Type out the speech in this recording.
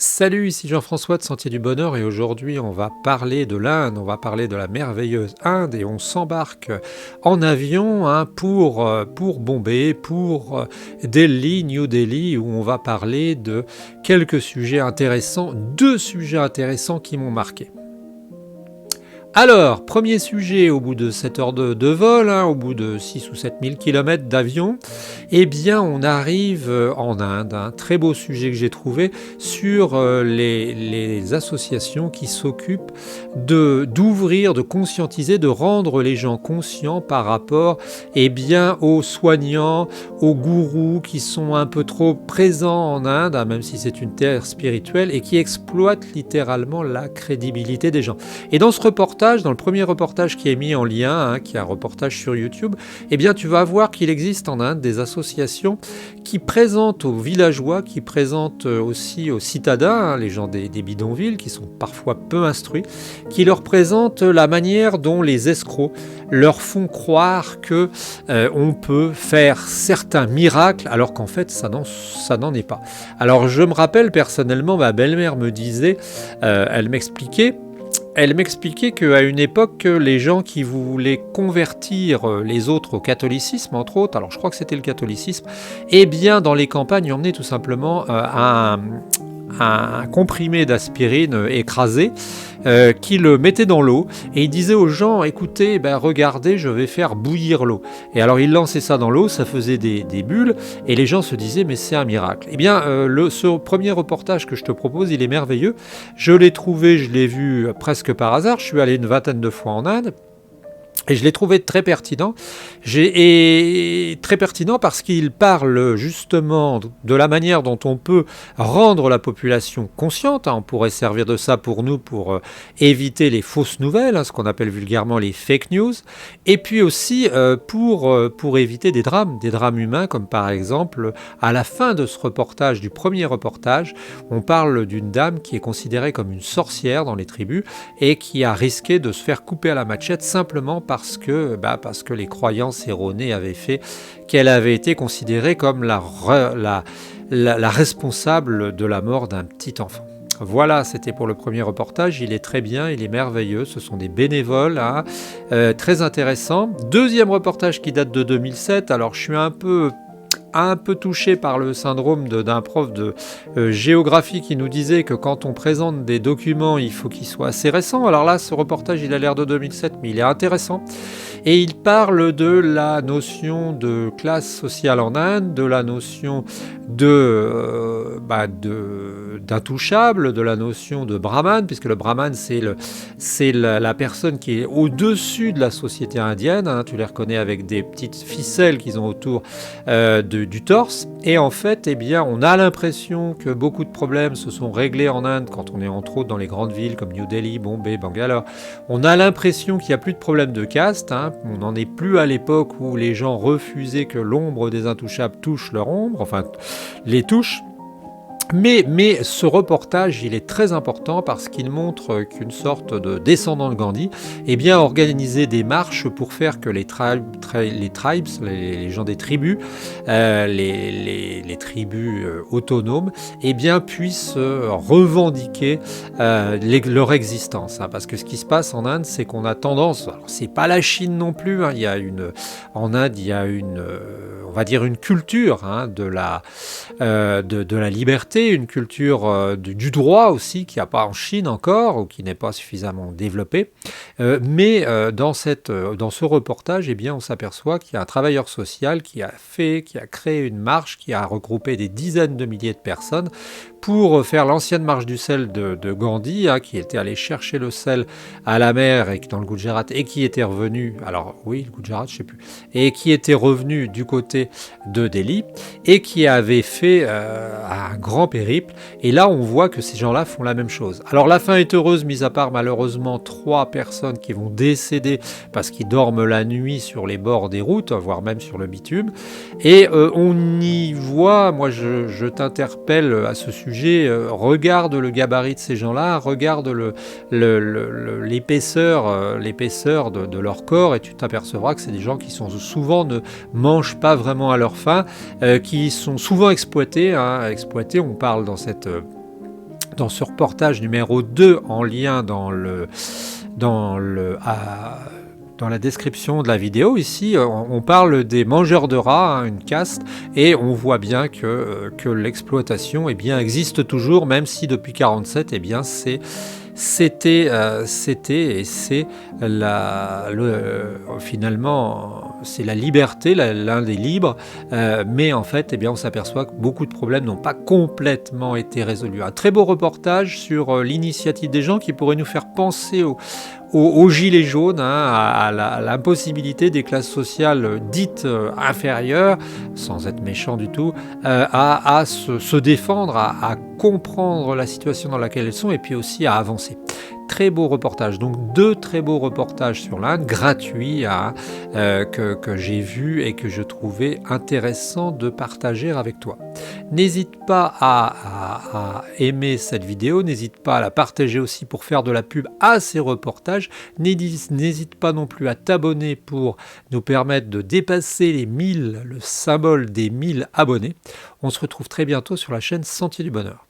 Salut, ici Jean-François de Sentier du Bonheur et aujourd'hui on va parler de l'Inde, on va parler de la merveilleuse Inde et on s'embarque en avion pour Bombay, pour Delhi, New Delhi où on va parler de quelques sujets intéressants, deux sujets intéressants qui m'ont marqué. Alors, premier sujet, au bout de 7 heures de vol, au bout de 6 ou 7 000 km d'avion, eh bien on arrive en Inde, un très beau sujet que j'ai trouvé sur les associations qui s'occupent d'ouvrir, de conscientiser, de rendre les gens conscients par rapport aux soignants, aux gourous qui sont un peu trop présents en Inde, même si c'est une terre spirituelle, et qui exploitent littéralement la crédibilité des gens. Et dans ce reportage, dans le premier reportage qui est mis en lien, qui est un reportage sur YouTube, eh bien tu vas voir qu'il existe en Inde des associations qui présentent aux villageois, qui présentent aussi aux citadins, les gens des bidonvilles qui sont parfois peu instruits, qui leur présentent la manière dont les escrocs leur font croire que on peut faire certains miracles alors qu'en fait ça n'en est pas. Alors je me rappelle personnellement, ma belle-mère me disait, elle m'expliquait qu'à une époque, les gens qui voulaient convertir les autres au catholicisme, entre autres, alors je crois que c'était le catholicisme, eh bien dans les campagnes, on emmenait tout simplement un comprimé d'aspirine écrasé qui le mettait dans l'eau et il disait aux gens, écoutez, regardez, je vais faire bouillir l'eau. Et alors il lançait ça dans l'eau, ça faisait des bulles et les gens se disaient mais c'est un miracle. Eh bien ce premier reportage que je te propose, il est merveilleux. Je l'ai trouvé, je l'ai vu presque par hasard, je suis allé une vingtaine de fois en Inde. Et je l'ai trouvé très pertinent. Très pertinent parce qu'il parle justement de la manière dont on peut rendre la population consciente. On pourrait servir de ça pour nous, pour éviter les fausses nouvelles, ce qu'on appelle vulgairement les fake news. Et puis aussi pour éviter des drames humains, comme par exemple, à la fin de ce reportage, du premier reportage, on parle d'une dame qui est considérée comme une sorcière dans les tribus et qui a risqué de se faire couper à la machette simplement parce que les croyances erronées avaient fait qu'elle avait été considérée comme la responsable de la mort d'un petit enfant. Voilà, c'était pour le premier reportage, il est très bien, il est merveilleux, ce sont des bénévoles, très intéressants. Deuxième reportage qui date de 2007, alors je suis un peu touché par le syndrome d'un prof de géographie qui nous disait que quand on présente des documents, il faut qu'ils soient assez récents. Alors là, ce reportage, il a l'air de 2007, mais il est intéressant. Et il parle de la notion de classe sociale en Inde, de la notion d'intouchable, de la notion de brahman, puisque le brahman, c'est la personne qui est au-dessus de la société indienne. Tu les reconnais avec des petites ficelles qu'ils ont autour du torse. Et en fait, on a l'impression que beaucoup de problèmes se sont réglés en Inde quand on est entre autres dans les grandes villes comme New Delhi, Bombay, Bangalore. On a l'impression qu'il n'y a plus de problème de caste. On n'en est plus à l'époque où les gens refusaient que l'ombre des intouchables touche leur ombre, les touche. Mais ce reportage, il est très important parce qu'il montre qu'une sorte de descendant de Gandhi a organisé des marches pour faire que les gens des tribus, les tribus autonomes, puissent revendiquer leur existence. Parce que ce qui se passe en Inde, c'est qu'on a tendance, alors c'est pas la Chine non plus, en Inde, il y a on va dire une culture de la liberté, une culture du droit aussi, qu'il n'y a pas en Chine encore, ou qui n'est pas suffisamment développée. Mais dans ce reportage, on s'aperçoit qu'il y a un travailleur social qui a créé une marche, qui a regroupé des dizaines de milliers de personnes pour faire l'ancienne marche du sel de Gandhi, qui était allé chercher le sel à la mer et dans le Gujarat, et qui était revenu, alors oui, le Gujarat, je sais plus, et qui était revenu du côté de Delhi, et qui avait fait un grand périple. Et là, on voit que ces gens-là font la même chose. Alors la fin est heureuse, mis à part malheureusement 3 personnes qui vont décéder parce qu'ils dorment la nuit sur les bords des routes, voire même sur le bitume. Et on y voit, moi je t'interpelle à ce sujet, regarde le gabarit de ces gens-là, regarde l'épaisseur de leur corps, et tu t'apercevras que c'est des gens qui sont souvent ne mangent pas vraiment à leur faim, qui sont souvent exploités. On parle dans ce reportage numéro 2 en lien dans la description de la vidéo. Ici, on parle des mangeurs de rats, hein, une caste, et on voit bien que l'exploitation existe toujours, même si depuis 1947, c'était et c'est finalement c'est la liberté, l'un des libres, mais en fait on s'aperçoit que beaucoup de problèmes n'ont pas complètement été résolus. Un très beau reportage sur l'initiative des gens qui pourrait nous faire penser aux gilets jaunes, hein, à l'impossibilité des classes sociales dites inférieures, sans être méchant du tout, à se défendre, à comprendre la situation dans laquelle elles sont et puis aussi à avancer. Très beau reportage, donc 2 très beaux reportages sur l'Inde, gratuits, hein, que j'ai vus et que je trouvais intéressant de partager avec toi. N'hésite pas à aimer cette vidéo, n'hésite pas à la partager aussi pour faire de la pub à ces reportages, n'hésite pas non plus à t'abonner pour nous permettre de dépasser les 1000, le symbole des 1000 abonnés. On se retrouve très bientôt sur la chaîne Sentier du Bonheur.